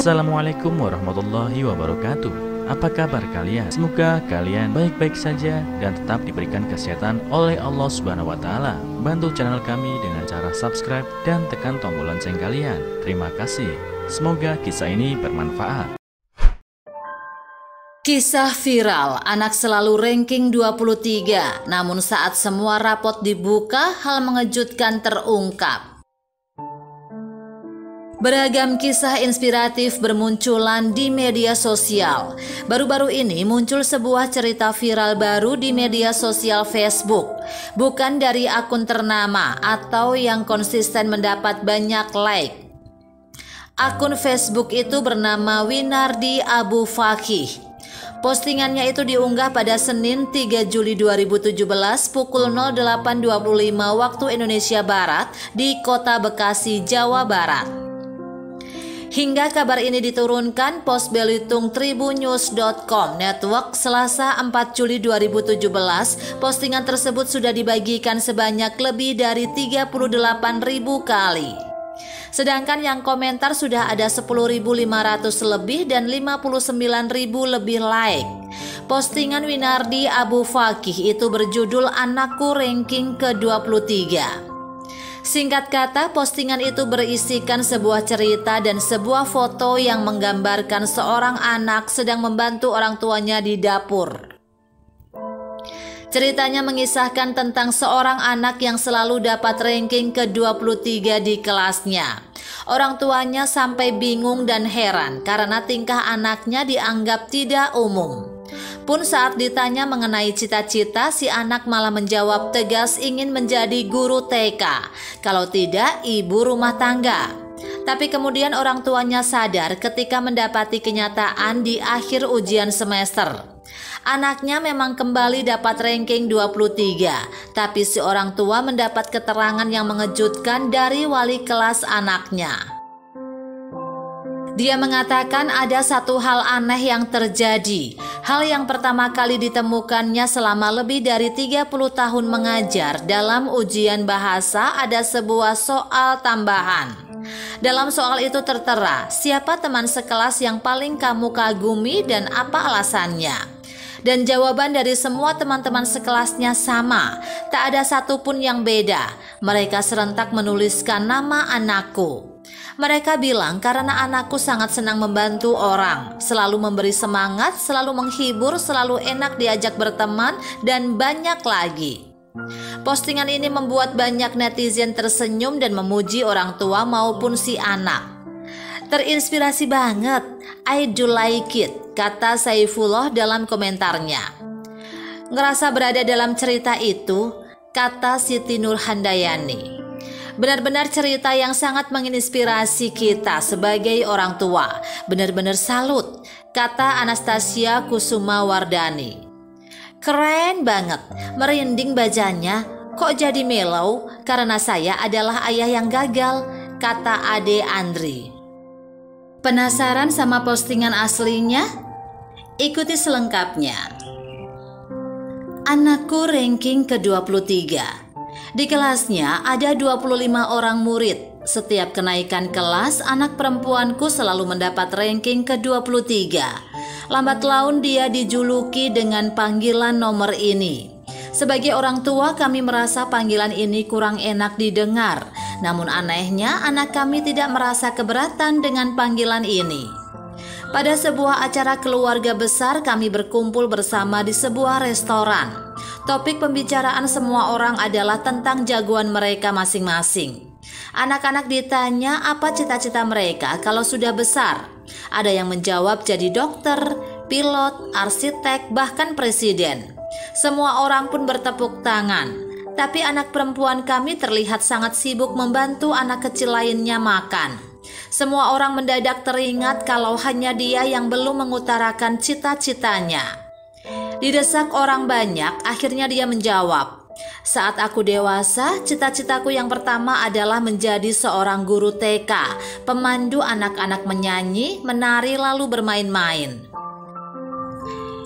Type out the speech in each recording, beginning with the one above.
Assalamualaikum warahmatullahi wabarakatuh. Apa kabar kalian? Semoga kalian baik-baik saja dan tetap diberikan kesehatan oleh Allah Subhanahu wa Ta'ala. Bantu channel kami dengan cara subscribe dan tekan tombol lonceng kalian. Terima kasih. Semoga kisah ini bermanfaat. Kisah viral, anak selalu ranking 23, namun saat semua rapot dibuka, hal mengejutkan terungkap. Beragam kisah inspiratif bermunculan di media sosial. Baru-baru ini muncul sebuah cerita viral baru di media sosial Facebook. Bukan dari akun ternama atau yang konsisten mendapat banyak like. Akun Facebook itu bernama Winardi Abu Fakih. Postingannya itu diunggah pada Senin 3 Juli 2017 pukul 08.25 waktu Indonesia Barat di Kota Bekasi, Jawa Barat. Hingga kabar ini diturunkan Pos Belitung Tribunnews.com Network Selasa 4 Juli 2017, postingan tersebut sudah dibagikan sebanyak lebih dari 38.000 kali. Sedangkan yang komentar sudah ada 10.500 lebih dan 59.000 lebih like. Postingan Winardi Abu Fakih itu berjudul Anakku Ranking ke-23. Singkat kata, postingan itu berisikan sebuah cerita dan sebuah foto yang menggambarkan seorang anak sedang membantu orang tuanya di dapur. Ceritanya mengisahkan tentang seorang anak yang selalu dapat ranking ke-23 di kelasnya. Orang tuanya sampai bingung dan heran karena tingkah anaknya dianggap tidak umum. Pun saat ditanya mengenai cita-cita, si anak malah menjawab tegas ingin menjadi guru TK, kalau tidak ibu rumah tangga. Tapi kemudian orang tuanya sadar ketika mendapati kenyataan di akhir ujian semester. Anaknya memang kembali dapat ranking 23, tapi si orang tua mendapat keterangan yang mengejutkan dari wali kelas anaknya. Dia mengatakan ada satu hal aneh yang terjadi. Hal yang pertama kali ditemukannya selama lebih dari 30 tahun mengajar, dalam ujian bahasa ada sebuah soal tambahan. Dalam soal itu tertera, siapa teman sekelas yang paling kamu kagumi dan apa alasannya? Dan jawaban dari semua teman-teman sekelasnya sama, tak ada satupun yang beda. Mereka serentak menuliskan nama anakku. Mereka bilang karena anakku sangat senang membantu orang, selalu memberi semangat, selalu menghibur, selalu enak diajak berteman, dan banyak lagi. Postingan ini membuat banyak netizen tersenyum dan memuji orang tua maupun si anak. Terinspirasi banget, I do like it, kata Saifullah dalam komentarnya. Ngerasa berada dalam cerita itu, kata Siti Nurhandayani. Benar-benar cerita yang sangat menginspirasi kita sebagai orang tua. Benar-benar salut, kata Anastasia Kusuma Wardani. Keren banget, merinding bacanya. Kok jadi mellow? Karena saya adalah ayah yang gagal, kata Ade Andri. Penasaran sama postingan aslinya? Ikuti selengkapnya. Anakku ranking ke-23. Di kelasnya ada 25 orang murid. Setiap kenaikan kelas, anak perempuanku selalu mendapat ranking ke-23. Lambat laun dia dijuluki dengan panggilan nomor ini. Sebagai orang tua, kami merasa panggilan ini kurang enak didengar. Namun anehnya, anak kami tidak merasa keberatan dengan panggilan ini. Pada sebuah acara keluarga besar, kami berkumpul bersama di sebuah restoran. Topik pembicaraan semua orang adalah tentang jagoan mereka masing-masing. Anak-anak ditanya apa cita-cita mereka kalau sudah besar. Ada yang menjawab jadi dokter, pilot, arsitek, bahkan presiden. Semua orang pun bertepuk tangan. Tapi anak perempuan kami terlihat sangat sibuk membantu anak kecil lainnya makan. Semua orang mendadak teringat kalau hanya dia yang belum mengutarakan cita-citanya. Didesak orang banyak, akhirnya dia menjawab, saat aku dewasa, cita-citaku yang pertama adalah menjadi seorang guru TK, pemandu anak-anak menyanyi, menari lalu bermain-main.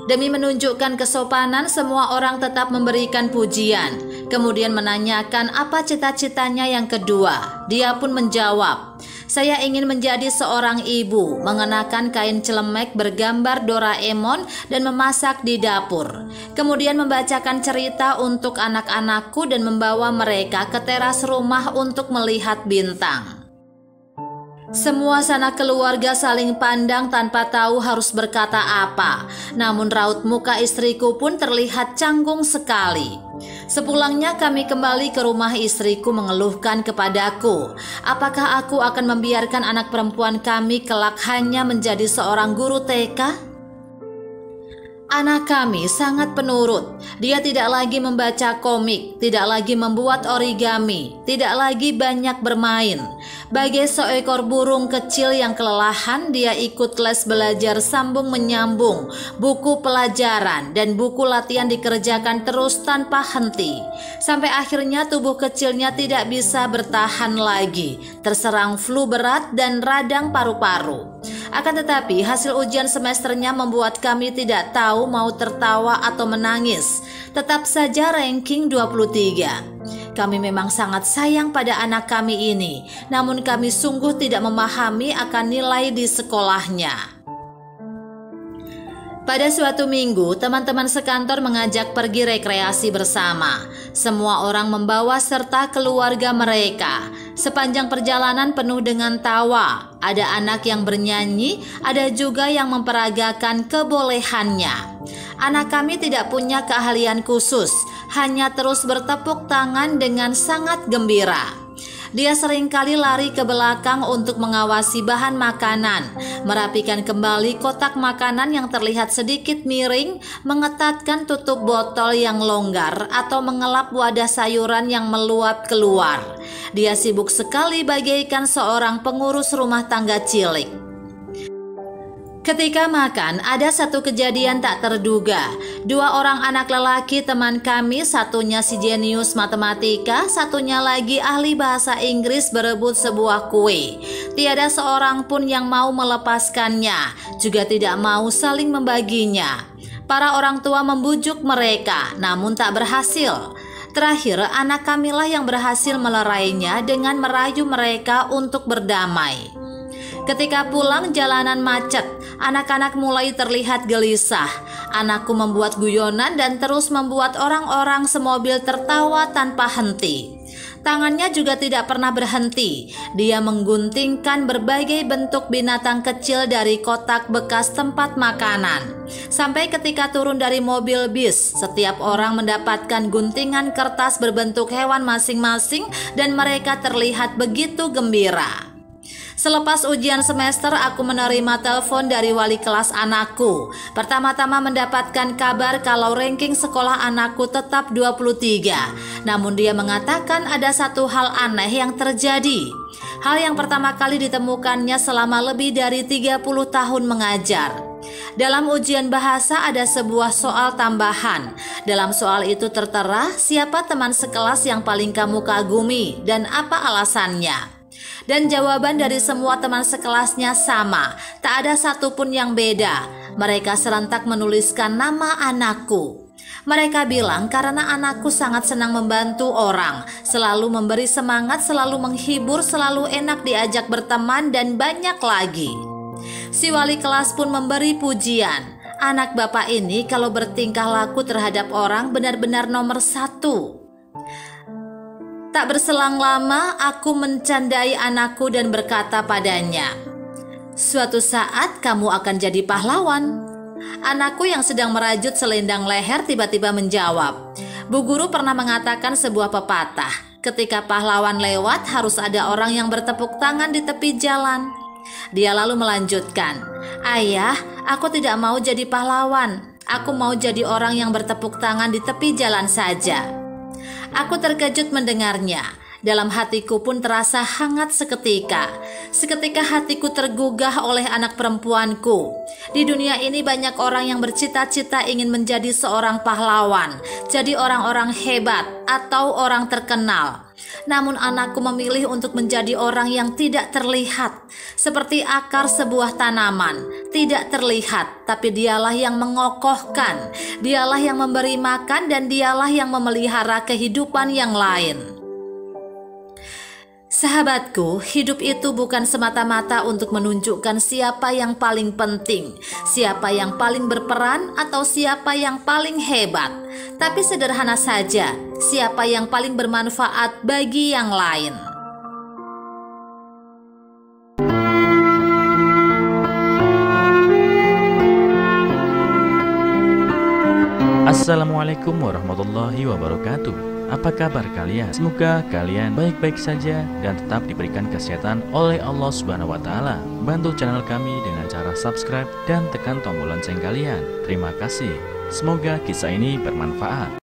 Demi menunjukkan kesopanan, semua orang tetap memberikan pujian. Kemudian menanyakan apa cita-citanya yang kedua. Dia pun menjawab, Saya ingin menjadi seorang ibu, mengenakan kain celemek bergambar Doraemon dan memasak di dapur. Kemudian membacakan cerita untuk anak-anakku dan membawa mereka ke teras rumah untuk melihat bintang. Semua sanak keluarga saling pandang tanpa tahu harus berkata apa. Namun raut muka istriku pun terlihat canggung sekali. Sepulangnya kami kembali ke rumah, istriku mengeluhkan kepadaku, apakah aku akan membiarkan anak perempuan kami kelak hanya menjadi seorang guru TK? Anak kami sangat penurut. Dia tidak lagi membaca komik, tidak lagi membuat origami, tidak lagi banyak bermain. Bagai seekor burung kecil yang kelelahan, dia ikut les belajar sambung menyambung, buku pelajaran dan buku latihan dikerjakan terus tanpa henti. Sampai akhirnya tubuh kecilnya tidak bisa bertahan lagi, terserang flu berat dan radang paru-paru. Akan tetapi hasil ujian semesternya membuat kami tidak tahu mau tertawa atau menangis. Tetap saja ranking 23. Kami memang sangat sayang pada anak kami ini, namun kami sungguh tidak memahami akan nilai di sekolahnya. Pada suatu minggu, teman-teman sekantor mengajak pergi rekreasi bersama. Semua orang membawa serta keluarga mereka. Sepanjang perjalanan penuh dengan tawa. Ada anak yang bernyanyi, ada juga yang memperagakan kebolehannya. Anak kami tidak punya keahlian khusus, hanya terus bertepuk tangan dengan sangat gembira. Dia seringkali lari ke belakang untuk mengawasi bahan makanan, merapikan kembali kotak makanan yang terlihat sedikit miring, mengetatkan tutup botol yang longgar, atau mengelap wadah sayuran yang meluap keluar. Dia sibuk sekali bagaikan seorang pengurus rumah tangga cilik. Ketika makan, ada satu kejadian tak terduga. Dua orang anak lelaki teman kami, satunya si jenius matematika, satunya lagi ahli bahasa Inggris, berebut sebuah kue. Tiada seorang pun yang mau melepaskannya, juga tidak mau saling membaginya. Para orang tua membujuk mereka, namun tak berhasil. Terakhir, anak kamilah yang berhasil melerainya dengan merayu mereka untuk berdamai. Ketika pulang jalanan macet, anak-anak mulai terlihat gelisah. Anakku membuat guyonan dan terus membuat orang-orang semobil tertawa tanpa henti. Tangannya juga tidak pernah berhenti. Dia mengguntingkan berbagai bentuk binatang kecil dari kotak bekas tempat makanan. Sampai ketika turun dari mobil bis, setiap orang mendapatkan guntingan kertas berbentuk hewan masing-masing dan mereka terlihat begitu gembira. Selepas ujian semester, aku menerima telepon dari wali kelas anakku. Pertama-tama mendapatkan kabar kalau ranking sekolah anakku tetap 23. Namun dia mengatakan ada satu hal aneh yang terjadi. Hal yang pertama kali ditemukannya selama lebih dari 30 tahun mengajar. Dalam ujian bahasa ada sebuah soal tambahan. Dalam soal itu tertera siapa teman sekelas yang paling kamu kagumi dan apa alasannya. Dan jawaban dari semua teman sekelasnya sama, tak ada satupun yang beda. Mereka serentak menuliskan nama anakku. Mereka bilang karena anakku sangat senang membantu orang, selalu memberi semangat, selalu menghibur, selalu enak diajak berteman, dan banyak lagi. Si wali kelas pun memberi pujian. Anak bapak ini kalau bertingkah laku terhadap orang benar-benar nomor 1. Tak berselang lama, aku mencandai anakku dan berkata padanya, "Suatu saat kamu akan jadi pahlawan." Anakku yang sedang merajut selendang leher tiba-tiba menjawab, "Bu guru pernah mengatakan sebuah pepatah, ketika pahlawan lewat harus ada orang yang bertepuk tangan di tepi jalan." Dia lalu melanjutkan, "Ayah, aku tidak mau jadi pahlawan. Aku mau jadi orang yang bertepuk tangan di tepi jalan saja." Aku terkejut mendengarnya. Dalam hatiku pun terasa hangat seketika. Seketika hatiku tergugah oleh anak perempuanku. Di dunia ini banyak orang yang bercita-cita ingin menjadi seorang pahlawan, jadi orang-orang hebat atau orang terkenal. Namun anakku memilih untuk menjadi orang yang tidak terlihat, seperti akar sebuah tanaman, tidak terlihat, tapi dialah yang mengokohkan, dialah yang memberi makan, dan dialah yang memelihara kehidupan yang lain. Sahabatku, hidup itu bukan semata-mata untuk menunjukkan siapa yang paling penting, siapa yang paling berperan, atau siapa yang paling hebat. Tapi sederhana saja, siapa yang paling bermanfaat bagi yang lain. Assalamualaikum warahmatullahi wabarakatuh. Apa kabar kalian? Semoga kalian baik-baik saja dan tetap diberikan kesehatan oleh Allah Subhanahu wa Ta'ala. Bantu channel kami dengan cara subscribe dan tekan tombol lonceng kalian. Terima kasih. Semoga kisah ini bermanfaat.